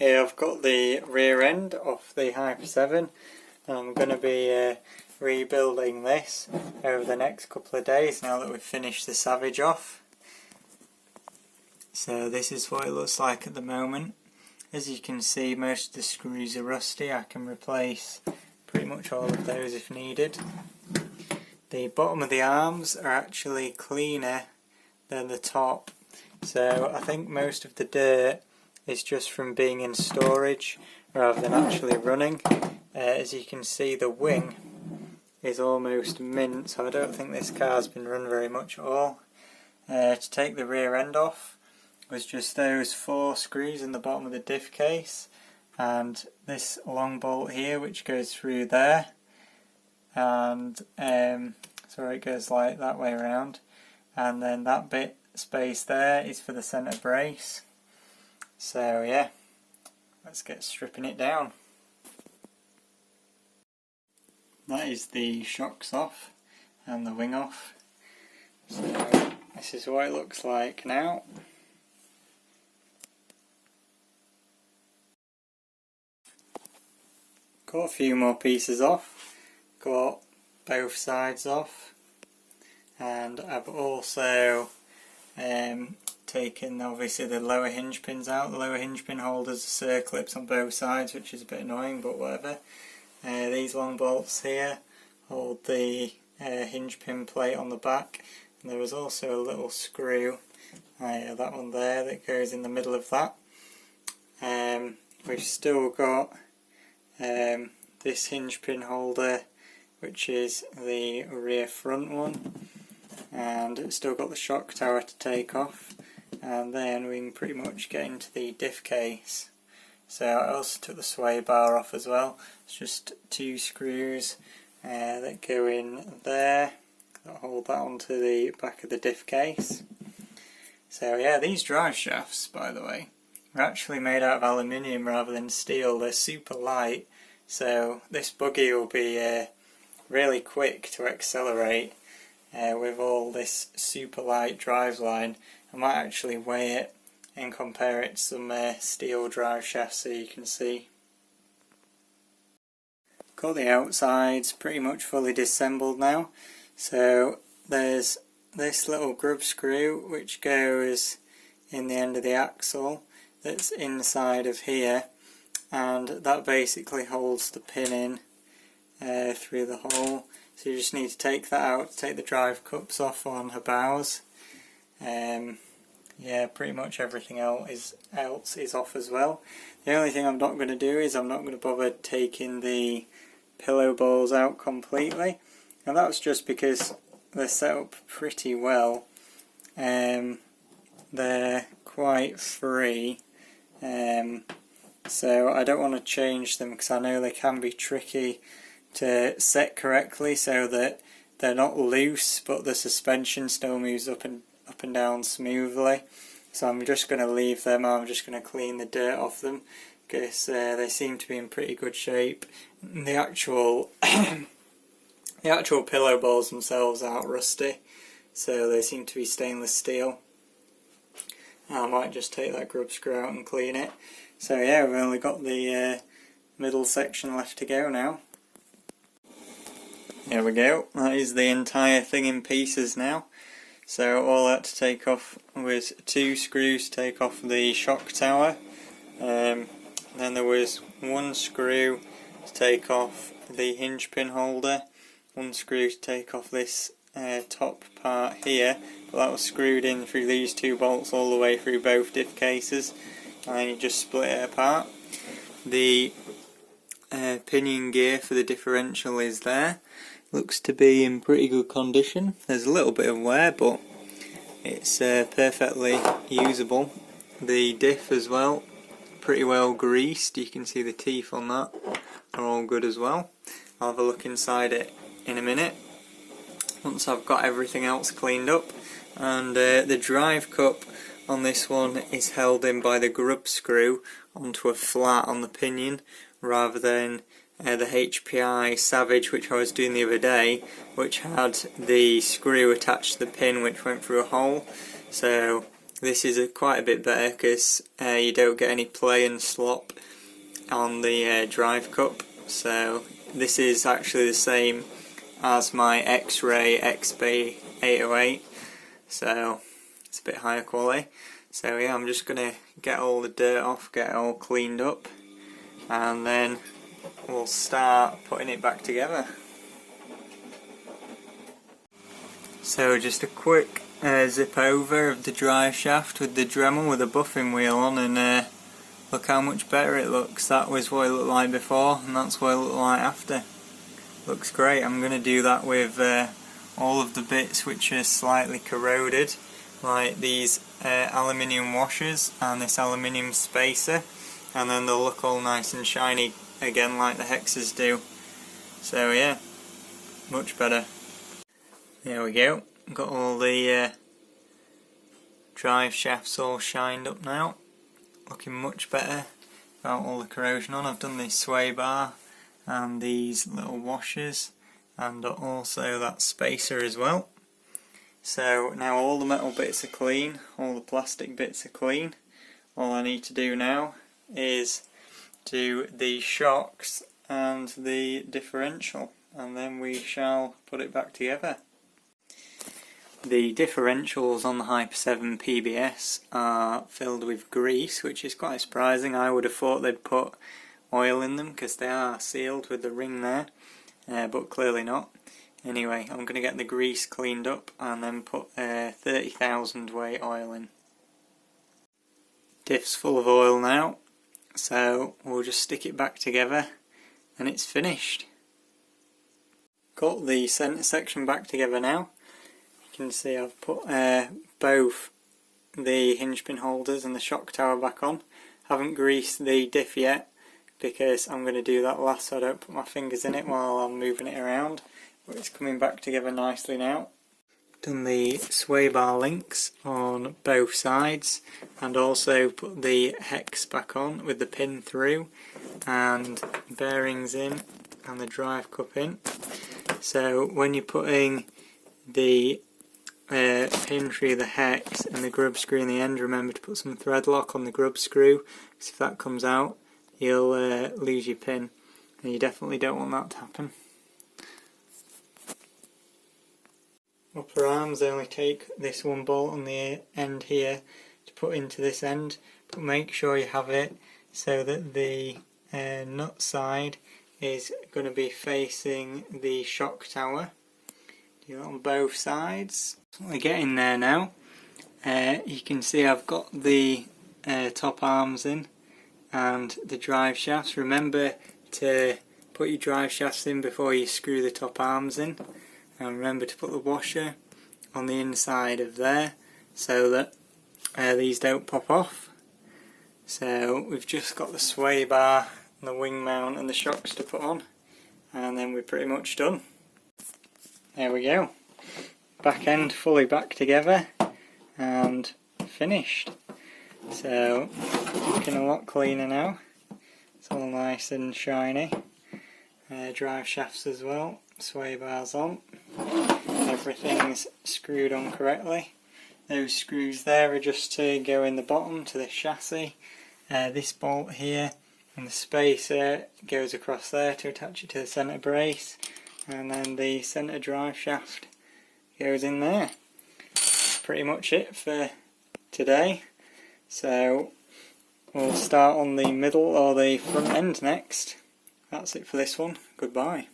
Here I've got the rear end of the Hyper 7 and I'm going to be rebuilding this over the next couple of days now that we've finished the Savage off. So this is what it looks like at the moment. As you can see, most of the screws are rusty. I can replace pretty much all of those if needed. The bottom of the arms are actually cleaner than the top, so I think most of the dirt is just from being in storage rather than actually running. As you can see, the wing is almost mint, so I don't think this car's been run very much at all. To take the rear end off was just those 4 screws in the bottom of the diff case and this long bolt here which goes through there, and so it goes like that way around, and then that bit space there is for the centre brace. So yeah, let's get stripping it down. That is the shocks off and the wing off, so this is what it looks like now. Got a few more pieces off, got both sides off, and I've also taken obviously the lower hinge pins out. The lower hinge pin holders are circlips on both sides, which is a bit annoying, but whatever. These long bolts here hold the hinge pin plate on the back, and there is also a little screw, that one there, that goes in the middle of that. We've still got this hinge pin holder, which is the rear front one, and it's still got the shock tower to take off, and then we can pretty much get into the diff case. So I also took the sway bar off as well. It's just 2 screws that go in there that hold that onto the back of the diff case. So yeah, these drive shafts, by the way, are actually made out of aluminium rather than steel. They're super light, so this buggy will be really quick to accelerate with all this super light driveline. I might actually weigh it and compare it to some steel drive shafts so you can see. Got the outsides pretty much fully disassembled now. So there's this little grub screw which goes in the end of the axle that's inside of here, and that basically holds the pin in through the hole. So you just need to take that out, take the drive cups off on her bows. Yeah, pretty much everything else is off as well. The only thing I'm not going to do is I'm not going to bother taking the pillow balls out completely, and that's just because they're set up pretty well. They're quite free, so I don't want to change them because I know they can be tricky to set correctly so that they're not loose but the suspension still moves up and down smoothly. So I'm just going to leave them. I'm just going to clean the dirt off them because they seem to be in pretty good shape. The actual pillow balls themselves aren't rusty, so they seem to be stainless steel. I might just take that grub screw out and clean it. So yeah, we've only got the middle section left to go now. There we go, that is the entire thing in pieces now. So all I had to take off was 2 screws to take off the shock tower. Then there was 1 screw to take off the hinge pin holder, 1 screw to take off this top part here, but that was screwed in through these 2 bolts all the way through both diff cases, and then you just split it apart. The pinion gear for the differential is there. Looks to be in pretty good condition. There's a little bit of wear, but it's perfectly usable. The diff as well, pretty well greased. You can see the teeth on that are all good as well. I'll have a look inside it in a minute once I've got everything else cleaned up. And the drive cup on this one is held in by the grub screw onto a flat on the pinion rather than the HPI Savage which I was doing the other day, which had the screw attached to the pin which went through a hole. So This is quite a bit better because you don't get any play and slop on the drive cup. So this is actually the same as my X-Ray XB 808, so it's a bit higher quality. So yeah, I'm just going to get all the dirt off, get it all cleaned up, and then we'll start putting it back together. So just a quick zip over of the drive shaft with the Dremel with a buffing wheel on, and look how much better it looks. That was what it looked like before, and that's what it looked like after. Looks great. I'm going to do that with all of the bits which are slightly corroded, like these aluminium washers and this aluminium spacer, and then they'll look all nice and shiny again like the hexes do. So yeah, much better. There we go. Got all the drive shafts all shined up now, looking much better without all the corrosion on. I've done this sway bar and these little washers, and also that spacer as well. So now all the metal bits are clean, all the plastic bits are clean. All I need to do now is do the shocks and the differential, and then we shall put it back together. The differentials on the Hyper 7 PBS are filled with grease, which is quite surprising. I would have thought they'd put oil in them because they are sealed with the ring there, but clearly not. Anyway, I'm going to get the grease cleaned up and then put 30,000 weight oil in. Diff's full of oil now, so we'll just stick it back together and it's finished. Got the centre section back together now. You can see I've put both the hinge pin holders and the shock tower back on. Haven't greased the diff yet because I'm going to do that last so I don't put my fingers in it while I'm moving it around. But it's coming back together nicely now. Done the sway bar links on both sides, and also put the hex back on with the pin through and bearings in and the drive cup in. So when you're putting the pin through the hex and the grub screw in the end, remember to put some thread lock on the grub screw, because if that comes out you'll lose your pin, and you definitely don't want that to happen. Upper arms, only take this one bolt on the end here to put into this end, but make sure you have it so that the nut side is going to be facing the shock tower. Do that on both sides. We're getting there now. You can see I've got the top arms in and the drive shafts. Remember to put your drive shafts in before you screw the top arms in, and remember to put the washer on the inside of there so that these don't pop off. So we've just got the sway bar and the wing mount and the shocks to put on, and then we're pretty much done. There we go. Back end fully back together and finished. So looking a lot cleaner now. It's all nice and shiny. Drive shafts as well. Sway bars on. Everything's screwed on correctly. Those screws there are just to go in the bottom to the chassis. This bolt here and the spacer goes across there to attach it to the centre brace, and then the centre drive shaft goes in there. Pretty much it for today. So we'll start on the middle or the front end next. That's it for this one. Goodbye.